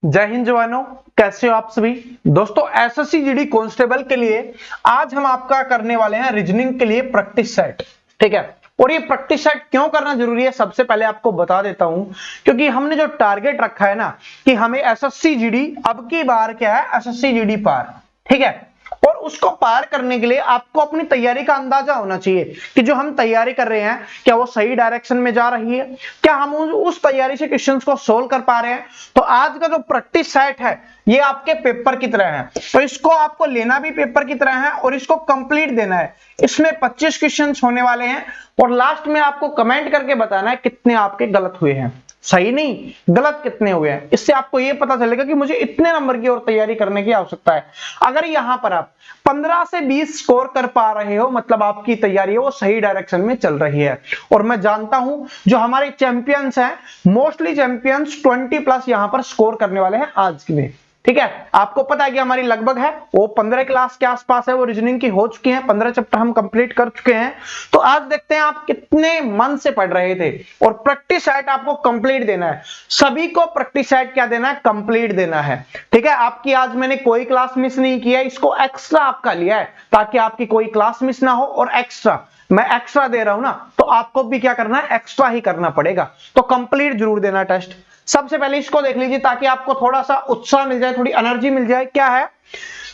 जय हिंद जवानों, कैसे हो आप सभी दोस्तों। एसएससी जीडी कांस्टेबल के लिए आज हम आपका करने वाले हैं रीजनिंग के लिए प्रैक्टिस सेट। ठीक है, और ये प्रैक्टिस सेट क्यों करना जरूरी है सबसे पहले आपको बता देता हूं, क्योंकि हमने जो टारगेट रखा है ना कि हमें एसएससी जीडी अब की बार क्या है, एसएससी जीडी पार। ठीक है, और उसको पार करने के लिए आपको अपनी तैयारी का अंदाजा होना चाहिए कि जो हम तैयारी कर रहे हैं क्या वो सही डायरेक्शन में जा रही है, क्या हम उस तैयारी से क्वेश्चंस को सोल्व कर पा रहे हैं। तो आज का जो प्रैक्टिस सेट है ये आपके पेपर की तरह है, तो इसको आपको लेना भी पेपर की तरह है और इसको कंप्लीट देना है। इसमें 25 क्वेश्चंस होने वाले हैं और लास्ट में आपको कमेंट करके बताना है कितने आपके गलत हुए हैं, सही नहीं गलत कितने हुए हैं। इससे आपको यह पता चलेगा कि मुझे इतने नंबर की और तैयारी करने की आवश्यकता है। अगर यहां पर आप 15 से 20 स्कोर कर पा रहे हो मतलब आपकी तैयारी है वो सही डायरेक्शन में चल रही है। और मैं जानता हूं जो हमारे चैंपियंस हैं, मोस्टली चैंपियंस 20+ यहां पर स्कोर करने वाले हैं आज के लिए। ठीक है, आपको पता है कि हमारी लगभग है वो 15 क्लास के आसपास है, वो रीजनिंग की हो चुकी है, 15 चैप्टर हम कंप्लीट कर चुके हैं। तो आज देखते हैं आप कितने मन से पढ़ रहे थे। और प्रैक्टिस सेट आपको कंप्लीट देना है, सभी को प्रैक्टिस सेट क्या देना है, कंप्लीट देना है। ठीक है, आपकी आज मैंने कोई क्लास मिस नहीं किया, इसको एक्स्ट्रा आपका लिया है ताकि आपकी कोई क्लास मिस ना हो। और एक्स्ट्रा मैं एक्स्ट्रा दे रहा हूं ना, तो आपको भी क्या करना है, एक्स्ट्रा ही करना पड़ेगा। तो कंप्लीट जरूर देना टेस्ट। सबसे पहले इसको देख लीजिए ताकि आपको थोड़ा सा उत्साह मिल जाए, थोड़ी एनर्जी मिल जाए। क्या है,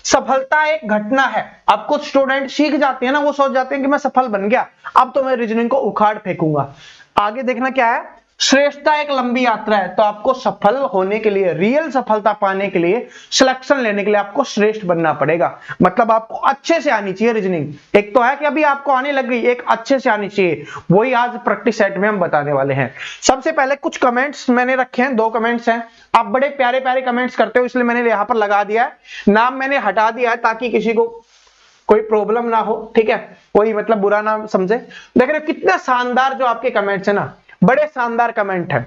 सफलता एक घटना है। अब कुछ स्टूडेंट सीख जाते हैं ना, वो सोच जाते हैं कि मैं सफल बन गया, अब तो मैं रीजनिंग को उखाड़ फेंकूंगा। आगे देखना क्या है, श्रेष्ठता एक लंबी यात्रा है। तो आपको सफल होने के लिए, रियल सफलता पाने के लिए, सिलेक्शन लेने के लिए आपको श्रेष्ठ बनना पड़ेगा। मतलब आपको अच्छे से आनी चाहिए रीजनिंग। एक तो है कि अभी आपको आने लग गई, एक अच्छे से आनी चाहिए, वही आज प्रैक्टिस सेट में हम बताने वाले हैं। सबसे पहले कुछ कमेंट्स मैंने रखे हैं, 2 कमेंट्स हैं। आप बड़े प्यारे प्यारे कमेंट्स करते हो इसलिए मैंने यहां पर लगा दिया है, नाम मैंने हटा दिया है ताकि किसी को कोई प्रॉब्लम ना हो। ठीक है, कोई मतलब बुरा ना समझे। देख रहे हो कितने शानदार जो आपके कमेंट्स है ना, बड़े शानदार कमेंट है।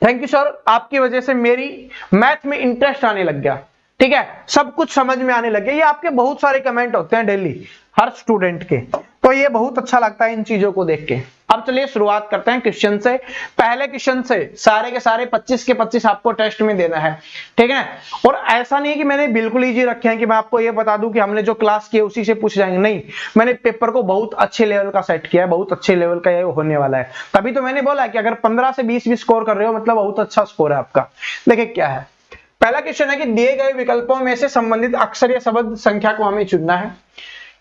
थैंक यू सर, आपकी वजह से मेरी मैथ में इंटरेस्ट आने लग गया। ठीक है, सब कुछ समझ में आने लग गया। ये आपके बहुत सारे कमेंट होते हैं डेली हर स्टूडेंट के, तो ये बहुत अच्छा लगता है इन चीजों को देख के। अब चलिए शुरुआत करते हैं क्वेश्चन से। पहले क्वेश्चन से सारे के सारे 25 के 25 आपको टेस्ट में देना है। ठीक है, और ऐसा नहीं है कि मैंने बिल्कुल इजी रखे हैं कि मैं आपको ये बता दूं कि हमने जो क्लास की है उसी से पूछ जाएंगे, नहीं। मैंने पेपर को बहुत अच्छे लेवल का सेट किया है, बहुत अच्छे लेवल का ये होने वाला है। तभी तो मैंने बोला कि अगर 15 से 20 भी स्कोर कर रहे हो मतलब बहुत अच्छा स्कोर है आपका। देखिए क्या है, पहला क्वेश्चन है कि दिए गए विकल्पों में से संबंधित अक्षर या शब्द संख्या को हमें चुनना है।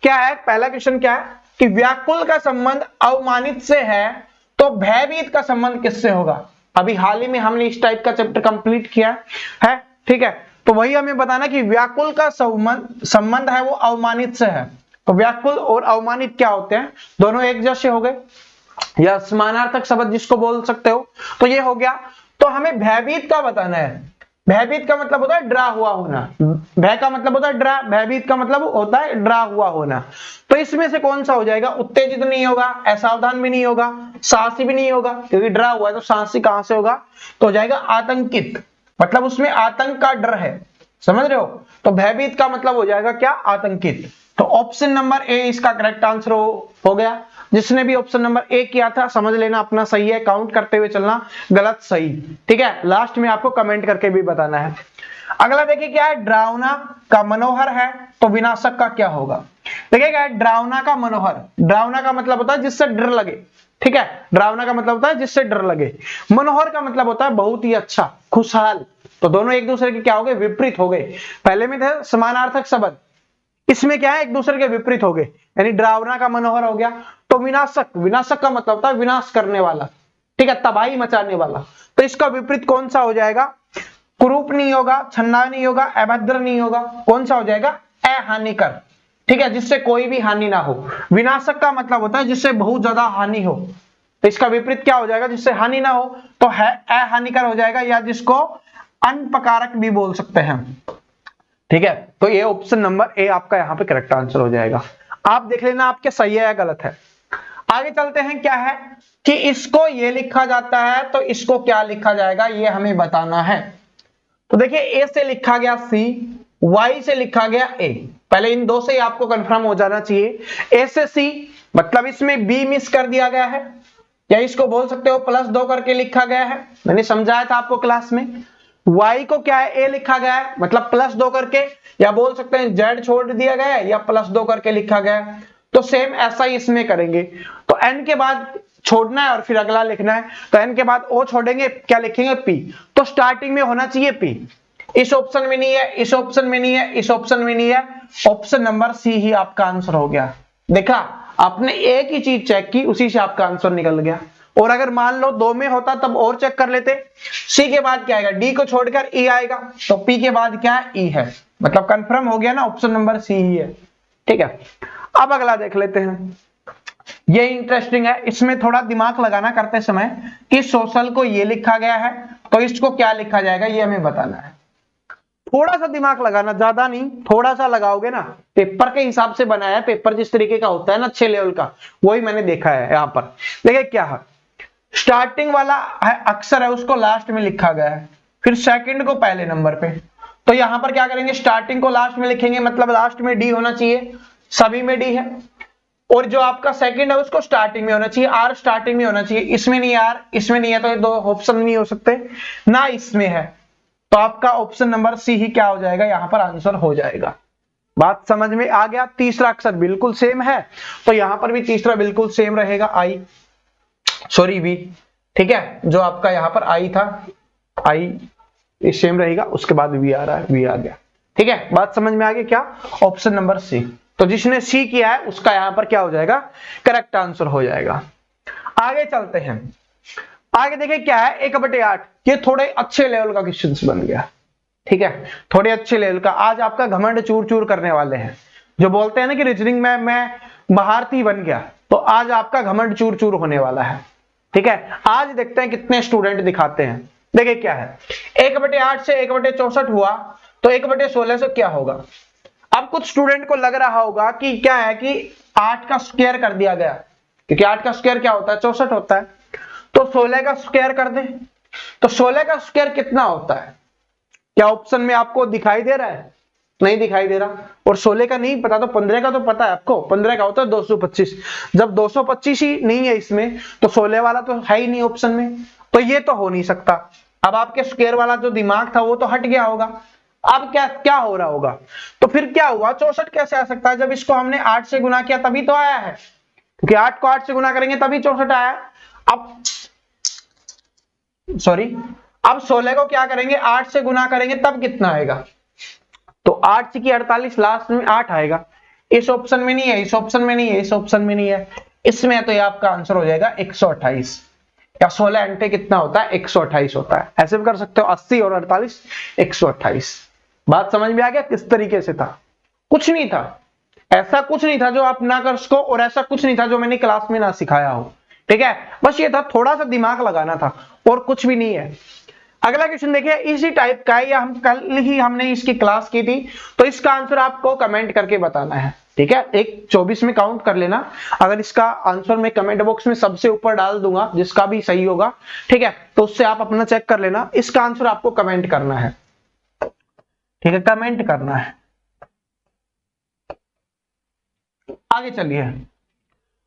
क्या है पहला क्वेश्चन, क्या है कि व्याकुल का संबंध अवमानित से है तो भयभीत का संबंध किससे होगा। अभी हाल ही में हमने इस टाइप का चैप्टर कंप्लीट किया है। ठीक है, तो वही हमें बताना कि व्याकुल का संबंध है वो अवमानित से है। तो व्याकुल और अवमानित क्या होते हैं, दोनों एक जैसे हो गए या समानार्थक शब्द जिसको बोल सकते हो, तो ये हो गया। तो हमें भयभीत का बताना है। भयभीत का मतलब होता है डरा हुआ होना, भय का मतलब होता है डरा, भयभीत का मतलब होता है डरा हुआ होना। तो इसमें से कौन सा हो जाएगा, उत्तेजित नहीं होगा, असावधान भी नहीं होगा, साहसी भी नहीं होगा, क्योंकि डरा हुआ है तो साहसी कहां से होगा, तो हो जाएगा आतंकित, मतलब उसमें आतंक का डर है, समझ रहे हो। तो भयभीत का मतलब हो जाएगा क्या, आतंकित। तो ऑप्शन नंबर ए इसका करेक्ट आंसर हो गया। जिसने भी ऑप्शन नंबर ए किया था समझ लेना अपना सही है, काउंट करते हुए चलना, गलत सही। ठीक है, लास्ट में आपको कमेंट करके भी बताना है। अगला देखिए क्या है, डरावना का मनोहर है तो विनाशक का क्या होगा। देखिए क्या है, डरावना का मनोहर, डरावना का मतलब होता है जिससे डर लगे। ठीक है, डरावना का मतलब होता है जिससे डर लगे। मनोहर का मतलब होता है बहुत ही अच्छा, खुशहाल। तो दोनों एक दूसरे के क्या हो गए, विपरीत हो गए। पहले में थे समानार्थक शब्द, इसमें क्या है एक दूसरे के विपरीत हो गए, यानी डरावना का मनोहर हो गया। तो विनाशक, विनाशक का मतलब होता है विनाश करने वाला। ठीक है, तबाही मचाने वाला। तो इसका विपरीत कौन सा हो जाएगा, कुरूप नहीं होगा, छन्ना नहीं होगा, अभद्र नहीं होगा, कौन सा हो जाएगा, अहानिकर। ठीक है, जिससे कोई भी हानि ना हो। विनाशक का मतलब होता है जिससे बहुत ज्यादा हानि हो, तो इसका विपरीत क्या हो जाएगा, जिससे हानि ना हो, तो है अहानिकर हो जाएगा, या जिसको अनपकारक भी बोल सकते हैं। ठीक है, तो ये ऑप्शन नंबर ए आपका यहां पे करेक्ट आंसर हो जाएगा। आप देख लेना आपके सही है या गलत है। आगे चलते हैं, क्या है कि इसको ये लिखा जाता है तो इसको क्या लिखा जाएगा ये हमें बताना है। तो देखिए ए से लिखा गया सी, वाई से लिखा गया ए। पहले इन दो से ही आपको कंफर्म हो जाना चाहिए। ए से सी मतलब इसमें बी मिस कर दिया गया है, या इसको बोल सकते हो +2 करके लिखा गया है, मैंने समझाया था आपको क्लास में। y को क्या है, a लिखा गया है, मतलब +2 करके, या बोल सकते हैं z छोड़ दिया गया है या +2 करके लिखा गया है। तो सेम ऐसा ही इसमें करेंगे। तो n के बाद छोड़ना है और फिर अगला लिखना है। तो n के बाद o छोड़ेंगे, क्या लिखेंगे, p। तो स्टार्टिंग में होना चाहिए p। इस ऑप्शन में नहीं है, इस ऑप्शन में नहीं है, इस ऑप्शन में नहीं है, ऑप्शन नंबर सी ही आपका आंसर हो गया। देखा, आपने एक ही चीज चेक की, उसी से आपका आंसर निकल गया। और अगर मान लो 2 में होता तब और चेक कर लेते। सी के बाद क्या आएगा, डी को छोड़कर ई आएगा, तो पी के बाद क्या है, ई है, मतलब कंफर्म हो गया ना, ऑप्शन नंबर सी ही है। ठीक है, अब अगला देख लेते हैं। ये इंटरेस्टिंग है, इसमें थोड़ा दिमाग लगाना करते समय कि सोशल को ये लिखा गया है तो इसको क्या लिखा जाएगा, ये हमें बताना है। थोड़ा सा दिमाग लगाना, ज्यादा नहीं, थोड़ा सा लगाओगे ना। पेपर के हिसाब से बनाया है, पेपर जिस तरीके का होता है ना, 6 लेवल का, वही मैंने देखा है यहाँ पर। देखिए क्या है, स्टार्टिंग वाला है अक्षर है उसको लास्ट में लिखा गया है, फिर सेकंड को पहले नंबर पे। तो यहां पर क्या करेंगे, स्टार्टिंग को लास्ट में लिखेंगे, मतलब लास्ट में डी होना चाहिए, सभी में डी है। और जो आपका सेकंड है उसको स्टार्टिंग में होना चाहिए, आर स्टार्टिंग में होना चाहिए। इसमें नहीं आर, इसमें नहीं है, तो ये 2 ऑप्शन नहीं हो सकते ना, इसमें है। तो आपका ऑप्शन नंबर सी ही क्या हो जाएगा, यहां पर आंसर हो जाएगा। बात समझ में आ गया। तीसरा अक्षर बिल्कुल सेम है, तो यहां पर भी तीसरा बिल्कुल सेम रहेगा, आई, सॉरी वी। ठीक है, जो आपका यहां पर आई था, आई सेम रहेगा, उसके बाद वी आ रहा है, वी आ गया। ठीक है, बात समझ में आ गई क्या, ऑप्शन नंबर सी। तो जिसने सी किया है उसका यहां पर क्या हो जाएगा, करेक्ट आंसर हो जाएगा। आगे चलते हैं। आगे देखिए क्या है, 1/8। ये थोड़े अच्छे लेवल का क्वेश्चन बन गया। ठीक है, थोड़े अच्छे लेवल का। आज आपका घमंड चूर चूर करने वाले हैं। जो बोलते हैं ना कि रीजनिंग में मैं महारथी बन गया, तो आज आपका घमंड चूर चूर होने वाला है। ठीक है, आज देखते हैं कितने स्टूडेंट दिखाते हैं। देखिए क्या है, 1/8 से 1/64 हुआ, तो 1/16 से क्या होगा। अब कुछ स्टूडेंट को लग रहा होगा कि क्या है कि 8 का स्क्वायर कर दिया गया, क्योंकि 8 का स्क्वायर क्या होता है, 64 होता है। तो 16 का स्क्वायर कर दें, तो 16 का स्क्वायर कितना होता है, क्या ऑप्शन में आपको दिखाई दे रहा है, नहीं दिखाई दे रहा। और 16 का नहीं पता तो 15 का तो पता है आपको, 15 का होता है 225। जब 225 ही नहीं है इसमें, तो 16 वाला तो है ही नहीं ऑप्शन में, तो ये तो हो नहीं सकता। अब आपके स्क्वायर वाला जो दिमाग था वो तो हट गया होगा। अब क्या क्या हो रहा होगा, तो फिर क्या हुआ, 64 कैसे आ सकता है, जब इसको हमने 8 से गुना किया तभी तो आया है, क्योंकि 8 को 8 से गुना करेंगे तभी 64 आया। अब सॉरी, अब 16 को क्या करेंगे, 8 से गुना करेंगे तब कितना आएगा, तो 8 की 48, लास्ट में 8 आएगा। इस ऑप्शन में नहीं है, इस ऑप्शन में नहीं है, इस ऑप्शन में नहीं है, इसमें तो ये आपका आंसर हो जाएगा 128। या 16 घंटे कितना होता है, 128 होता है। ऐसे भी कर सकते हो, 80 और 48, 128। बात समझ में आ गया किस तरीके से था। कुछ नहीं था, ऐसा कुछ नहीं था जो आप ना कर सको, और ऐसा कुछ नहीं था जो मैंने क्लास में ना सिखाया हो। ठीक है, बस ये था, थोड़ा सा दिमाग लगाना था, और कुछ भी नहीं है। अगला क्वेश्चन देखिए, इसी टाइप का है, या हम कल ही हमने इसकी क्लास की थी, तो इसका आंसर आपको कमेंट करके बताना है। ठीक है, एक 24 में काउंट कर लेना। अगर इसका आंसर मैं कमेंट बॉक्स में सबसे ऊपर डाल दूंगा, जिसका भी सही होगा, ठीक है, तो उससे आप अपना चेक कर लेना। इसका आंसर आपको कमेंट करना है। ठीक है, कमेंट करना है। आगे चलिए,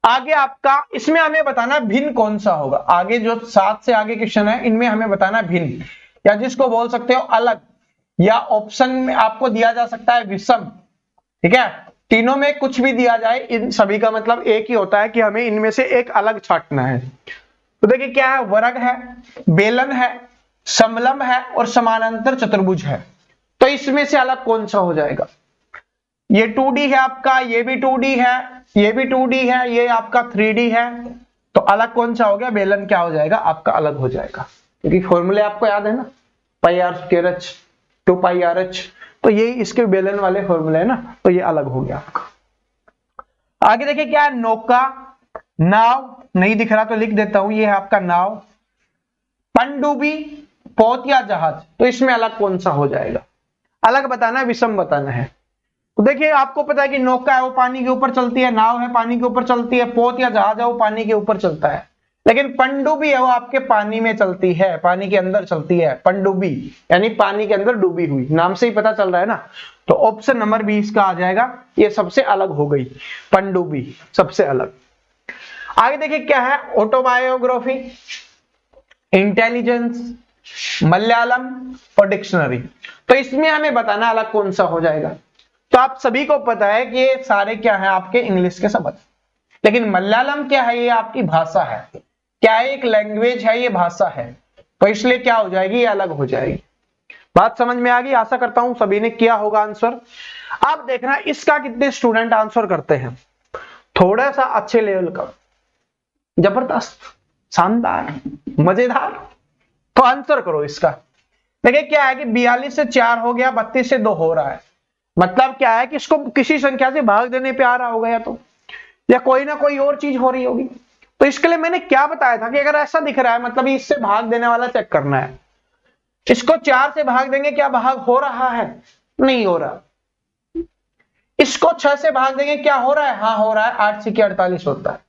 आगे आपका इसमें हमें बताना भिन्न कौन सा होगा। आगे जो 7 से आगे क्वेश्चन है, इनमें हमें बताना भिन्न, या जिसको बोल सकते हो अलग, या ऑप्शन में आपको दिया जा सकता है विषम। ठीक है, तीनों में कुछ भी दिया जाए, इन सभी का मतलब एक ही होता है कि हमें इनमें से एक अलग छांटना है। तो देखिए क्या है, वर्ग है, बेलन है, समलंब है और समानांतर चतुर्भुज है। तो इसमें से अलग कौन सा हो जाएगा, ये 2D है आपका, ये भी 2D है, ये भी 2D है, ये आपका 3D है, तो अलग कौन सा हो गया, बेलन क्या हो जाएगा आपका, अलग हो जाएगा। क्योंकि फॉर्मूले आपको याद है ना, pi r square h 2 pi r h, तो ये इसके बेलन वाले फॉर्मूले है ना, तो ये अलग हो गया आपका। आगे देखिए क्या है, नौका, नाव, नहीं दिख रहा तो लिख देता हूं, ये है आपका नाव, पनडुब्बी, पोत या जहाज, तो इसमें अलग कौन सा हो जाएगा, अलग बताना है, विषम बताना है। तो देखिए आपको पता है कि नौका है वो पानी के ऊपर चलती है, नाव है पानी के ऊपर चलती है, पोत या जहाज है वो पानी के ऊपर चलता है, लेकिन पनडुब्बी है वो आपके पानी में चलती है, पानी के अंदर चलती है। पनडुब्बी यानी पानी के अंदर डूबी हुई, नाम से ही पता चल रहा है ना। तो ऑप्शन नंबर 20 का आ जाएगा, ये सबसे अलग हो गई, पनडुब्बी सबसे अलग। आगे देखिए क्या है, ऑटोबायोग्राफी, इंटेलिजेंस, मलयालम और डिक्शनरी। तो इसमें हमें बताना अलग कौन सा हो जाएगा। तो आप सभी को पता है कि ये सारे क्या है आपके इंग्लिश के शब्द, लेकिन मलयालम क्या है, ये आपकी भाषा है, क्या है, एक लैंग्वेज है, ये भाषा है, तो इसलिए क्या हो जाएगी, ये अलग हो जाएगी। बात समझ में आ गई, आशा करता हूं सभी ने किया होगा आंसर। अब देखना इसका कितने स्टूडेंट आंसर करते हैं, थोड़ा सा अच्छे लेवल का, जबरदस्त, शानदार, मजेदार, तो आंसर करो इसका। देखिए क्या है कि 42 से 4 हो गया, 32 से 2 हो रहा है, मतलब क्या है कि इसको किसी संख्या से भाग देने पे आ रहा होगा, या कोई ना कोई और चीज हो रही होगी। तो इसके लिए मैंने क्या बताया था कि अगर ऐसा दिख रहा है मतलब इससे भाग देने वाला चेक करना है। इसको 4 से भाग देंगे, क्या भाग हो रहा है, नहीं हो रहा। इसको 6 से भाग देंगे, क्या हो रहा है, हाँ हो रहा है, 8 से 48 होता है।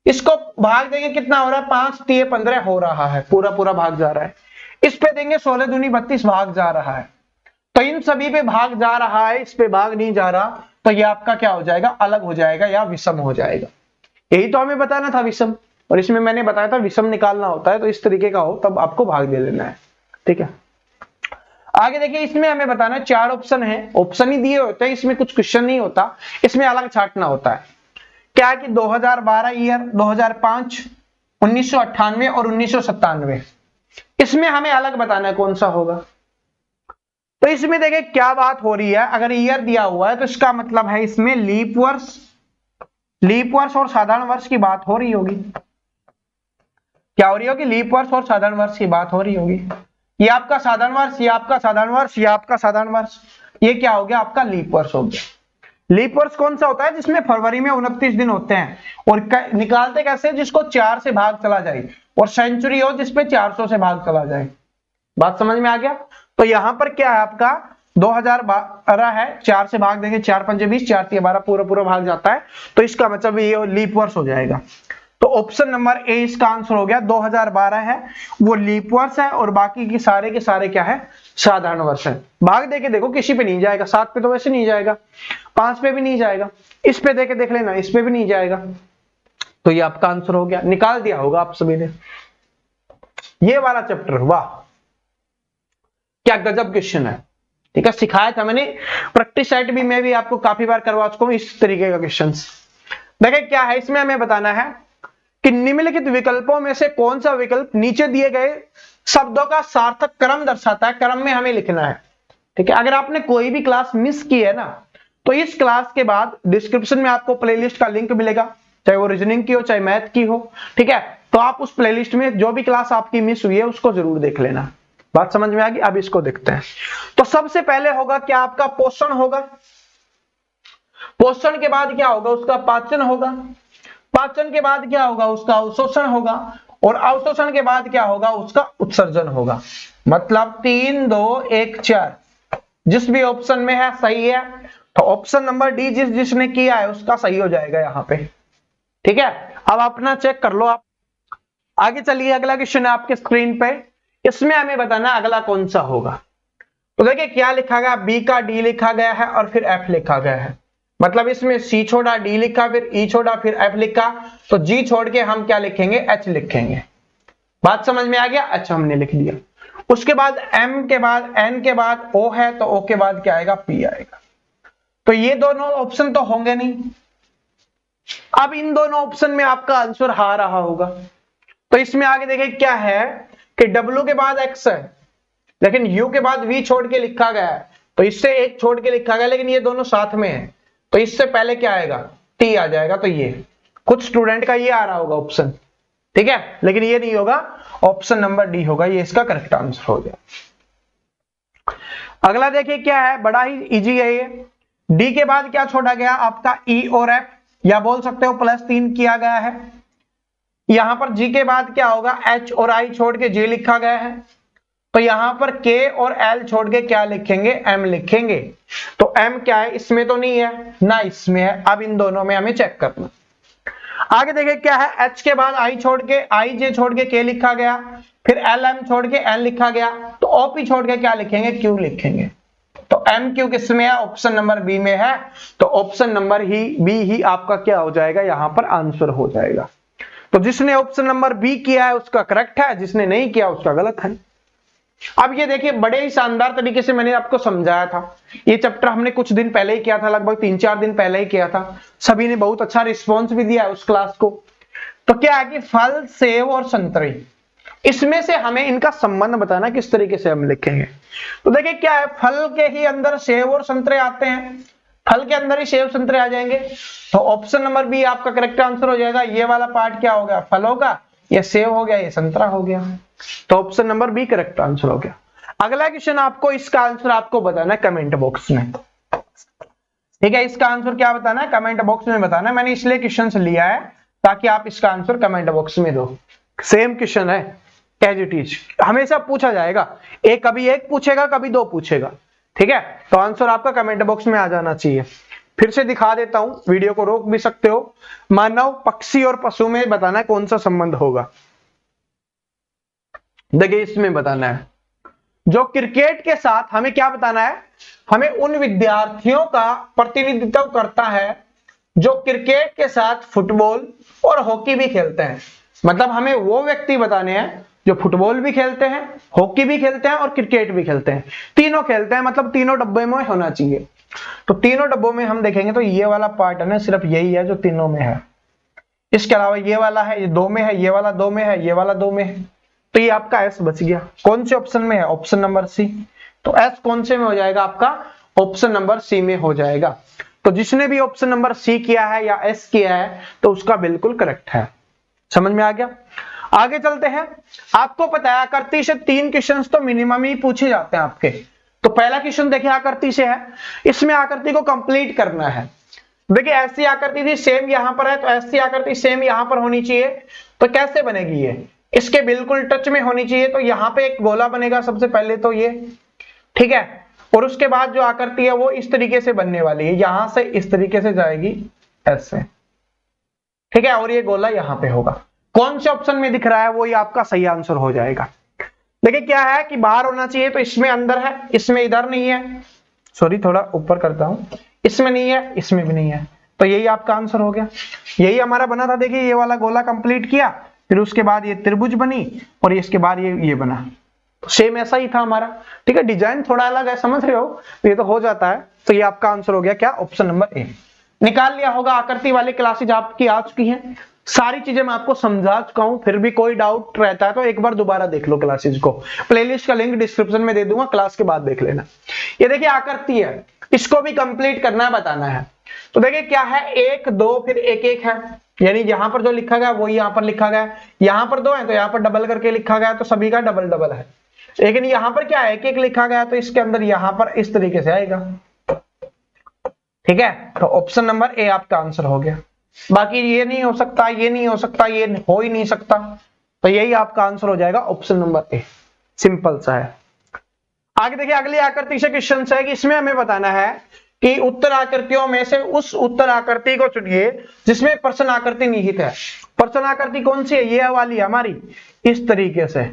इसको भाग देंगे, कितना हो रहा है, 5 3 15 हो रहा है, पूरा पूरा भाग जा रहा है। इस पे देंगे 16 दूनी 32 भाग जा रहा है। तो इन सभी पे भाग जा रहा है, इस पे भाग नहीं जा रहा, तो ये आपका क्या हो जाएगा, अलग हो जाएगा या विषम हो जाएगा। यही तो हमें बताना था विषम, और इसमें मैंने बताया था विषम निकालना होता है, तो इस तरीके का हो तब आपको भाग दे लेना है, ठीक है। आगे देखिए, इसमें हमें बताना है 4 ऑप्शन है, ऑप्शन ही दिए होते हैं, इसमें कुछ क्वेश्चन नहीं होता, इसमें अलग छांटना होता है। क्या है कि 2012 ईयर, 2005, 1998 और 1997, इसमें हमें अलग बताना है कौन सा होगा। तो इसमें देखिए क्या बात हो रही है, अगर ईयर दिया हुआ है तो इसका मतलब है इसमें लीप वर्ष और साधारण वर्ष की बात हो रही होगी। क्या हो रही होगी, लीप वर्ष और साधारण वर्ष की बात हो रही होगी। ये आपका साधारण वर्ष, ये आपका साधारण वर्ष, ये आपका साधारण वर्ष, ये क्या हो गया आपका लीप वर्ष हो गया। लीप वर्ष कौन सा होता है, जिसमें फरवरी में 29 दिन होते हैं, और निकालते कैसे, जिसको 4 से भाग चला जाए, और सेंचुरी हो जिसपे 400 से भाग चला जाए। बात समझ में आ गया। तो यहां पर क्या है आपका 2012 है, 4 से भाग देंगे, 4 5 20, 4 3 12, पूरा पूरा भाग जाता है, तो इसका मतलब ये लीप वर्ष हो जाएगा। तो ऑप्शन नंबर ए इसका आंसर हो गया। 2012 है वो लीप वर्ष है, और बाकी के सारे क्या है, साधारण वर्ष है। भाग देके देखो, किसी पे नहीं जाएगा, 7 पे तो वैसे नहीं जाएगा, 5 पे भी नहीं जाएगा, इस पे देके देख लेना, इस पे भी नहीं जाएगा। तो ये आपका आंसर हो गया, निकाल दिया होगा आप सभी ने ये वाला चैप्टर। वाह क्या गजब क्वेश्चन है, ठीक है। सिखाया था मैंने, प्रैक्टिस सेट भी मैं भी आपको काफी बार करवा चुका हूं इस तरीके का क्वेश्चन। देखिए क्या है, इसमें हमें बताना है कि निम्नलिखित विकल्पों में से कौन सा विकल्प नीचे दिए गए शब्दों का सार्थक क्रम दर्शाता है, क्रम में हमें लिखना है, ठीक है। अगर आपने कोई भी क्लास मिस की है ना, तो इस क्लास के बाद डिस्क्रिप्शन में आपको प्लेलिस्ट का लिंक मिलेगा, चाहे वो रीजनिंग की हो चाहे मैथ की हो, ठीक है। तो आप उस प्लेलिस्ट में जो भी क्लास आपकी मिस हुई है उसको जरूर देख लेना। बात समझ में आ गई। अब इसको देखते हैं। तो सबसे पहले होगा क्या आपका पोषण होगा, पोषण के बाद क्या होगा उसका पाचन होगा, पाचन के बाद क्या होगा उसका अवशोषण होगा, और अवशोषण के बाद क्या होगा उसका उत्सर्जन होगा। मतलब 3 2 1 4 जिस भी ऑप्शन में है सही है। तो ऑप्शन नंबर डी जिसने किया है उसका सही हो जाएगा यहाँ पे, ठीक है। अब अपना चेक कर लो आप। आगे चलिए, अगला क्वेश्चन है आपके स्क्रीन पे, इसमें हमें बताना अगला कौन सा होगा। तो देखिए क्या लिखा गया, बी का डी लिखा गया है और फिर एफ लिखा गया है। मतलब इसमें सी छोड़ा, डी लिखा, फिर ई छोड़ा, फिर एफ लिखा, तो जी छोड़ के हम क्या लिखेंगे, एच लिखेंगे। बात समझ में आ गया। अच्छा हमने लिख दिया। उसके बाद एम के बाद एन के बाद ओ है, तो ओ के बाद क्या आएगा, पी आएगा। तो ये दोनों ऑप्शन तो होंगे नहीं। अब इन दोनों ऑप्शन में आपका आंसर हा रहा होगा। तो इसमें आगे देखिए क्या है कि W के बाद X है, लेकिन U के बाद V छोड़ के लिखा गया है, तो इससे एक छोड़ के लिखा गया, लेकिन ये दोनों साथ में है, तो इससे पहले क्या आएगा, T आ जाएगा। तो ये कुछ स्टूडेंट का ये आ रहा होगा ऑप्शन, ठीक है, लेकिन ये नहीं होगा, ऑप्शन नंबर डी होगा, ये इसका करेक्ट आंसर हो गया। अगला देखिए क्या है, बड़ा ही इजी है ये। डी के बाद क्या छोड़ा गया आपका, E और F, या बोल सकते हो +3 किया गया है। यहां पर G के बाद क्या होगा, H और I छोड़ के J लिखा गया है, तो यहां पर K और L छोड़ के क्या लिखेंगे, M लिखेंगे। तो M क्या है, इसमें तो नहीं है ना, इसमें है। अब इन दोनों में हमें चेक करना। आगे देखिए क्या है, H के बाद I छोड़ के I J छोड़ के K लिखा गया, फिर L M छोड़ के N लिखा गया, तो OP छोड़ के क्या लिखेंगे, Q लिखेंगे। तो MQ किस में है, ऑप्शन नंबर बी में है, तो ऑप्शन नंबर बी ही आपका क्या हो जाएगा, यहां पर आंसर हो जाएगा। तो जिसने ऑप्शन नंबर बी किया है उसका करेक्ट है, जिसने नहीं किया उसका गलत है। अब ये देखिए बड़े ही शानदार तरीके से मैंने आपको समझाया था। ये चैप्टर हमने कुछ दिन पहले ही किया था, लगभग 3-4 दिन पहले ही किया था। सभी ने बहुत अच्छा रिस्पॉन्स भी दिया है उस क्लास को। तो क्या है कि फल, सेब और संतरे, इसमें से हमें इनका संबंध बताना, किस तरीके से हम लिखेंगे। तो देखिए क्या है, फल के ही अंदर सेब और संतरे आते हैं, फल के अंदर ही सेब संतरे आ जाएंगे। तो ऑप्शन नंबर बी आपका करेक्ट आंसर हो जाएगा। ये वाला पार्ट क्या हो गया, फल होगा, ये सेब हो गया, ये संतरा हो गया। तो option number B correct answer हो गया। अगला क्वेश्चन आपको, इसका आंसर आपको बताना है कमेंट बॉक्स में। ठीक है, इसका आंसर क्या बताना है, कमेंट बॉक्स में बताना है। मैंने इसलिए क्वेश्चन लिया है ताकि आप इसका आंसर कमेंट बॉक्स में दो। सेम क्वेश्चन है, एज इट इज, हमेशा पूछा जाएगा। एक कभी एक पूछेगा, कभी दो पूछेगा। ठीक है, तो आंसर आपका कमेंट बॉक्स में आ जाना चाहिए। फिर से दिखा देता हूं, वीडियो को रोक भी सकते हो। मानव, पक्षी और पशु में बताना है कौन सा संबंध होगा। देखिए इसमें बताना है, जो क्रिकेट के साथ हमें क्या बताना है, हमें उन विद्यार्थियों का प्रतिनिधित्व करता है जो क्रिकेट के साथ फुटबॉल और हॉकी भी खेलते हैं। मतलब हमें वो व्यक्ति बताने हैं जो फुटबॉल भी खेलते हैं, हॉकी भी खेलते हैं और क्रिकेट भी खेलते हैं, तीनों खेलते हैं, मतलब तीनों डब्बे में होना चाहिए। तो तीनों डब्बों में हम देखेंगे तो ये वाला पार्ट है ना, सिर्फ यही है जो तीनों में है। इसके अलावा ये वाला है, ये दो में है, ये वाला दो में है, ये वाला दो में है। तो ये आपका एस बच गया। कौन से ऑप्शन में है, ऑप्शन नंबर सी। तो एस कौन से में हो जाएगा आपका, ऑप्शन नंबर सी में हो जाएगा। तो जिसने भी ऑप्शन नंबर सी किया है या एस किया है तो उसका बिल्कुल करेक्ट है। समझ में आ गया। आगे चलते हैं। आपको पता है आकृति से 3 क्वेश्चंस तो मिनिमम ही पूछे जाते हैं आपके। तो पहला क्वेश्चन देखिए आकृति से है, इसमें आकृति को कंप्लीट करना है। देखिए ऐसी आकृति थी, सेम यहां पर है, तो ऐसी आकृति सेम यहां पर होनी चाहिए। तो कैसे बनेगी ये, इसके बिल्कुल टच में होनी चाहिए। तो यहां पे एक गोला बनेगा सबसे पहले तो ये, ठीक है। और उसके बाद जो आकृति है वो इस तरीके से बनने वाली है, यहां से इस तरीके से जाएगी ऐसे, ठीक है। और ये गोला यहां पे होगा। कौन से ऑप्शन में दिख रहा है वो ये आपका सही आंसर हो जाएगा। देखिए क्या है कि बाहर होना चाहिए, तो इसमें अंदर है, इसमें इधर नहीं है। सॉरी थोड़ा ऊपर करता हूं, इसमें नहीं है, इसमें भी नहीं है। तो यही आपका आंसर हो गया। यही हमारा बना था। देखिए ये वाला गोला कंप्लीट किया, फिर उसके बाद ये त्रिभुज बनी और इसके बाद ये बना। सेम ऐसा ही था हमारा, ठीक है। डिजाइन थोड़ा अलग है, समझ रहे हो, ये तो हो जाता है। तो ये आपका आंसर हो गया क्या, ऑप्शन नंबर ए। निकाल लिया होगा। आकृति वाली क्लासेज आपकी आ चुकी हैं, सारी चीजें मैं आपको समझा चुका हूं। फिर भी कोई डाउट रहता है तो एक बार दोबारा देख लो क्लासेज को। प्लेलिस्ट का लिंक डिस्क्रिप्शन में दे दूंगा, क्लास के बाद देख लेना। ये देखिए आकृति है, इसको भी कंप्लीट करना है, बताना है। तो देखिए क्या है, 1 2 फिर 1 1 है, यानी यहां पर जो लिखा गया वही यहां पर लिखा गया। यहां पर 2 है तो यहां पर डबल करके लिखा गया, तो सभी का डबल डबल है। लेकिन यहां पर क्या है, 1 1 लिखा गया, तो इसके अंदर यहां पर इस तरीके से आएगा, ठीक है। तो ऑप्शन नंबर ए आपका आंसर हो गया। बाकी ये नहीं हो सकता, ये नहीं हो सकता, ये हो ही नहीं सकता। तो यही आपका आंसर हो जाएगा, ऑप्शन नंबर ए। सिंपल सा है। आगे देखिए अगली आकृति से क्वेश्चन है कि इसमें हमें बताना है कि उत्तर आकृतियों में से उस उत्तर आकृति को चुनिए जिसमें प्रश्न आकृति निहित है। प्रश्न आकृति कौन सी है, ये वाली हमारी, इस तरीके से,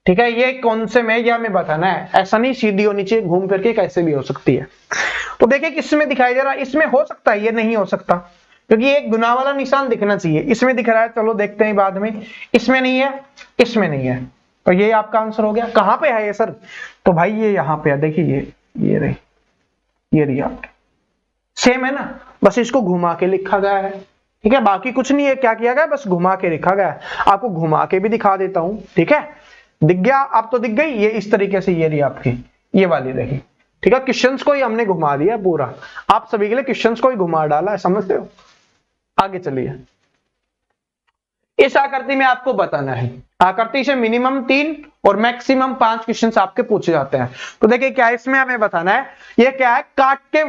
ठीक है। ये कौन से में, ये हमें बताना है। ऐसा नहीं सीधी होनी चाहिए, घूम फिर के कैसे भी हो सकती है। तो देखिए किसमें दिखाई दे रहा है, इसमें हो सकता है, ये नहीं हो सकता क्योंकि एक गुना वाला निशान दिखना चाहिए। इसमें दिख रहा है, चलो देखते हैं बाद में। इसमें नहीं है, इसमें नहीं है, तो ये आपका आंसर हो गया। कहां पे है ये सर, तो भाई ये यहां पे है। देखिए ये रही, ये रही आपकी, सेम है ना, बस इसको घुमा के लिखा गया है, ठीक है। बाकी कुछ नहीं है, क्या किया गया, बस घुमा के लिखा गया है। आपको घुमा के भी दिखा देता हूं, ठीक है। दिख गया, आप तो दिख गई। ये इस तरीके से ये रही आपकी, ये वाली रही, ठीक है। क्वेश्चंस को ही हमने घुमा दिया पूरा, आप सभी के लिए क्वेश्चंस को ही घुमा डाला है, समझते हो। आगे चलिए। इस आकृति में आपको बताना है, आकृति से मिनिमम 3 और मैक्सिमम 5 क्वेश्चंस आपके पूछे जाते हैं। तो देखिए क्या इसमें हमें बताना है, ये क्या है, काट के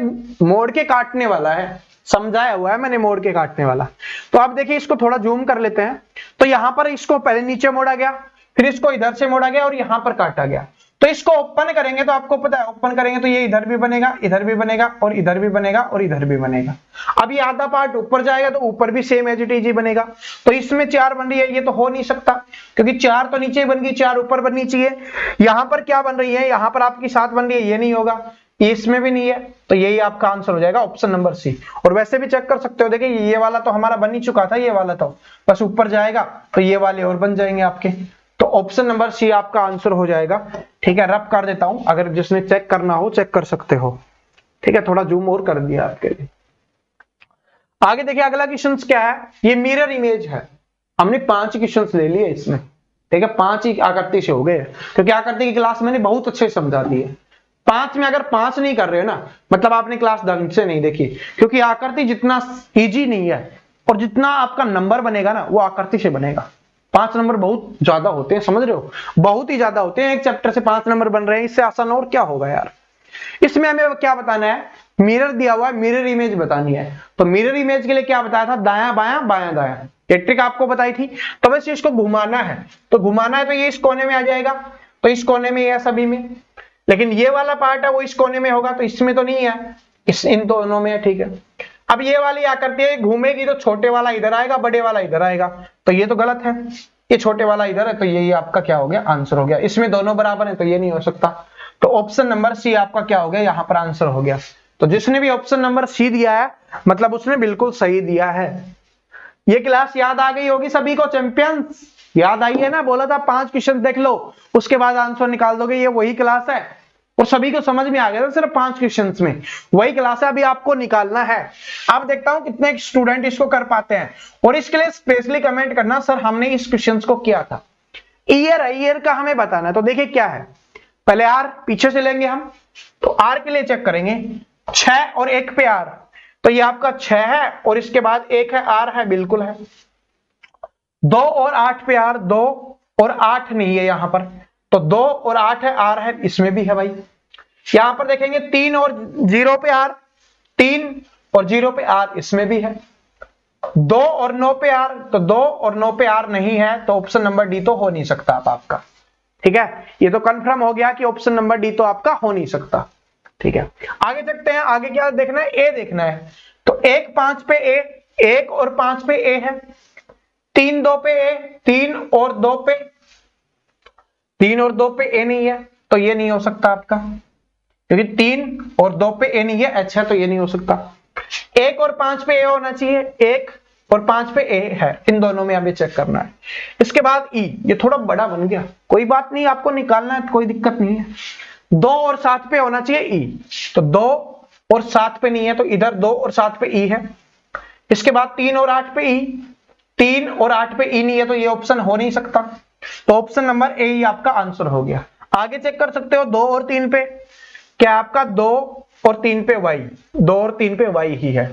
मोड़ के काटने वाला है। समझाया हुआ है मैंने, मोड़ के काटने वाला। तो आप देखिए इसको थोड़ा जूम कर लेते हैं। तो यहां पर इसको पहले नीचे मोड़ा गया, फिर इसको इधर से मोड़ा गया और यहां पर काटा गया। तो इसको ओपन करेंगे तो आपको पता है, ओपन करेंगे तो ये इधर भी बनेगा, इधर भी बनेगा और इधर भी बनेगा और इधर भी बनेगा। अब ये आधा पार्ट ऊपर जाएगा तो ऊपर भी सेम एज इट इज ही बनेगा। तो इसमें 4 बन रही है, ये तो हो नहीं सकता क्योंकि 4 तो नीचे बन गई, 4 ऊपर बननी चाहिए। यहां पर क्या बन रही है, यहां पर आपकी 7 बन रही है, ये नहीं होगा, ये इसमें भी नहीं है। तो यही आपका आंसर हो जाएगा, ऑप्शन नंबर सी। और वैसे भी चेक कर सकते हो, देखिए ये वाला तो हमारा बन ही चुका था, ये वाला तो बस ऊपर जाएगा, तो ये वाले और बन जाएंगे आपके। तो ऑप्शन नंबर सी आपका आंसर हो जाएगा, ठीक है, रब कर देता हूं, अगर जिसने चेक करना हो चेक कर सकते हो। ठीक है, थोड़ा जूम और कर दिया आपके लिए। आगे देखिए अगला क्वेश्चन क्या है, ये मिरर इमेज है। हमने 5 क्वेश्चन ले लिए इसमें। ठीक है, 5 ही आकृति से हो गए, क्योंकि आकृति की क्लास मैंने बहुत अच्छे से समझा दी है। 5 में अगर 5 नहीं कर रहे हो ना, मतलब आपने क्लास ढंग से नहीं देखी, क्योंकि आकृति जितना इजी नहीं है और जितना आपका नंबर बनेगा ना वो आकृति से बनेगा। 5 नंबर बहुत ज्यादा होते हैं, समझ रहे हो, बहुत ही ज्यादा होते हैं। एक चैप्टर से 5 नंबर बन रहे हैं, इससे आसान और क्या होगा यार। इसमें हमें क्या बताना है, मिरर दिया हुआ है, मिरर इमेज बतानी है। तो मिरर इमेज के लिए क्या बताया था, दायां बायां बायां दायां, ये ट्रिक आपको बताई थी। तो वैसे इसको घुमाना है, तो घुमाना है तो ये इस कोने में आ जाएगा, तो इस कोने में या सभी में, लेकिन ये वाला पार्ट है वो इस कोने में होगा, तो इसमें तो नहीं है, इन दोनों में है। ठीक है, अब ये वाली आकृति है, घूमेगी तो छोटे वाला इधर आएगा, बड़े वाला इधर आएगा, तो ये तो गलत है। ये छोटे वाला इधर है, तो ये आपका क्या हो गया, आंसर हो गया। इसमें दोनों बराबर है, तो ये नहीं हो सकता। तो ऑप्शन नंबर सी आपका क्या हो गया, यहाँ पर आंसर हो गया। तो जिसने भी ऑप्शन नंबर सी दिया है, मतलब उसने बिल्कुल सही दिया है। ये क्लास याद आ गई होगी सभी को, चैंपियंस याद आई है ना, बोला था 5 क्वेश्चन देख लो उसके बाद आंसर निकाल दोगे, ये वही क्लास है। और सभी को समझ में आ गया था सिर्फ 5 क्वेश्चंस में, वही क्लास है, अभी आपको निकालना है। अब देखता हूं कितने स्टूडेंट इसको कर पाते हैं, और इसके लिए स्पेशली कमेंट करना, सर हमने इस क्वेश्चन को किया था। ईयर का हमें बताना है। तो देखिए क्या है, पहले आर पीछे से लेंगे हम, तो आर के लिए चेक करेंगे 6 और 1 पे आर, तो ये आपका 6 है और इसके बाद 1 है, आर है, बिल्कुल है। 2 और 8 पे आर, 2 और 8 नहीं है यहां पर, तो 2 और 8 है, आर है, इसमें भी है भाई। यहां पर देखेंगे 3 और 0 पे आर, 3 और 0 पे आर, इसमें भी है। 2 और 9 पे आर, तो 2 और 9 पे आर नहीं है, तो ऑप्शन नंबर डी तो हो नहीं सकता आपका। ठीक है, ये तो कंफर्म हो गया कि ऑप्शन नंबर डी तो आपका हो नहीं सकता। ठीक है, आगे चलते हैं। आगे क्या देखना है, ए देखना है। तो 1 5 पे ए, 1 और 5 पे ए है, 3 2 पे ए, 3 और 2 पे, 3 और 2 पे ए नहीं है, तो ये नहीं हो सकता आपका, क्योंकि 3 और 2 पे ए नहीं है, अच्छा तो ये नहीं हो सकता। 1 और 5 पे ए होना चाहिए, 1 और 5 पे ए है, इन दोनों में हमें चेक करना है। इसके बाद ई, ये थोड़ा बड़ा बन गया, कोई बात नहीं, आपको निकालना है, कोई दिक्कत नहीं है। 2 और 7 पे होना चाहिए ई, तो 2 और 7 पे नहीं है, तो इधर 2 और 7 पे ई है। इसके बाद 3 और 8 पे ई, 3 और 8 पे ई नहीं है, तो ये ऑप्शन हो नहीं सकता। तो ऑप्शन नंबर ए ही आपका आंसर हो गया। आगे चेक कर सकते हो 2 और 3 पे, क्या आपका 2 और 3 पे वाई, 2 और 3 पे वाई ही है।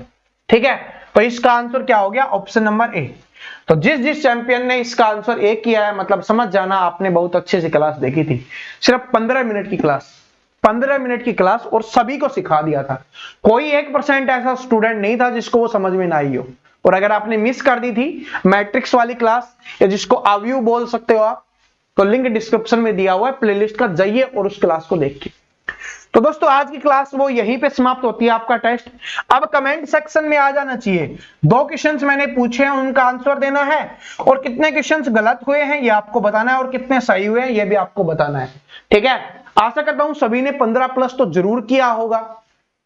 ठीक है, तो इसका आंसर क्या हो गया, ऑप्शन नंबर ए। तो जिस चैंपियन ने इसका आंसर ए किया है, मतलब समझ जाना आपने बहुत अच्छे से क्लास देखी थी। सिर्फ 15 मिनट की क्लास, 15 मिनट की क्लास, और सभी को सिखा दिया था। कोई 1% ऐसा स्टूडेंट नहीं था जिसको वो समझ में ना आई हो। और अगर आपने मिस कर दी थी मैट्रिक्स वाली क्लास, या जिसको आव्यू बोल सकते हो आप, तो लिंक डिस्क्रिप्शन में दिया हुआ है, प्लेलिस्ट का, जाइए और उस क्लास को देखिए। तो दोस्तों आज की क्लास वो यहीं पे समाप्त होती है, आपका टेस्ट। अब कमेंट सेक्शन में आ जाना चाहिए। 2 क्वेश्चंस मैंने पूछे हैं, उनका आंसर देना है, और कितने क्वेश्चंस गलत हुए हैं ये आपको बताना है, और कितने सही हुए हैं ये भी आपको बताना है। ठीक है, आशा करता हूं सभी ने 15+ तो जरूर किया होगा।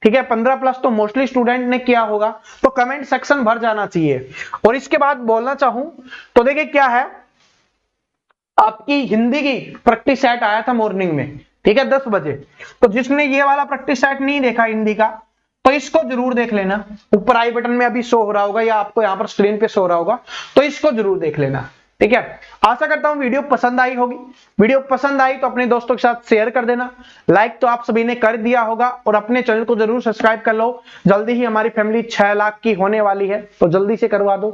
ठीक है, 15+ तो मोस्टली स्टूडेंट ने किया होगा। तो कमेंट सेक्शन भर जाना चाहिए। और इसके बाद बोलना चाहूं तो देखिए क्या है, आपकी हिंदी की प्रैक्टिस सेट आया था मॉर्निंग में, ठीक है, 10 बजे। तो जिसने ये वाला प्रैक्टिस सेट नहीं देखा हिंदी का, तो इसको जरूर देख लेना। ऊपर आई बटन में अभी शो हो रहा होगा, या आपको यहाँ पर स्क्रीन पे शो हो रहा होगा, तो इसको जरूर देख लेना। ठीक है, आशा करता हूं वीडियो पसंद आई होगी। वीडियो पसंद आई तो अपने दोस्तों के साथ शेयर कर देना। लाइक तो आप सभी ने कर दिया होगा, और अपने चैनल को जरूर सब्सक्राइब कर लो। जल्दी ही हमारी फैमिली 6 लाख की होने वाली है, तो जल्दी से करवा दो।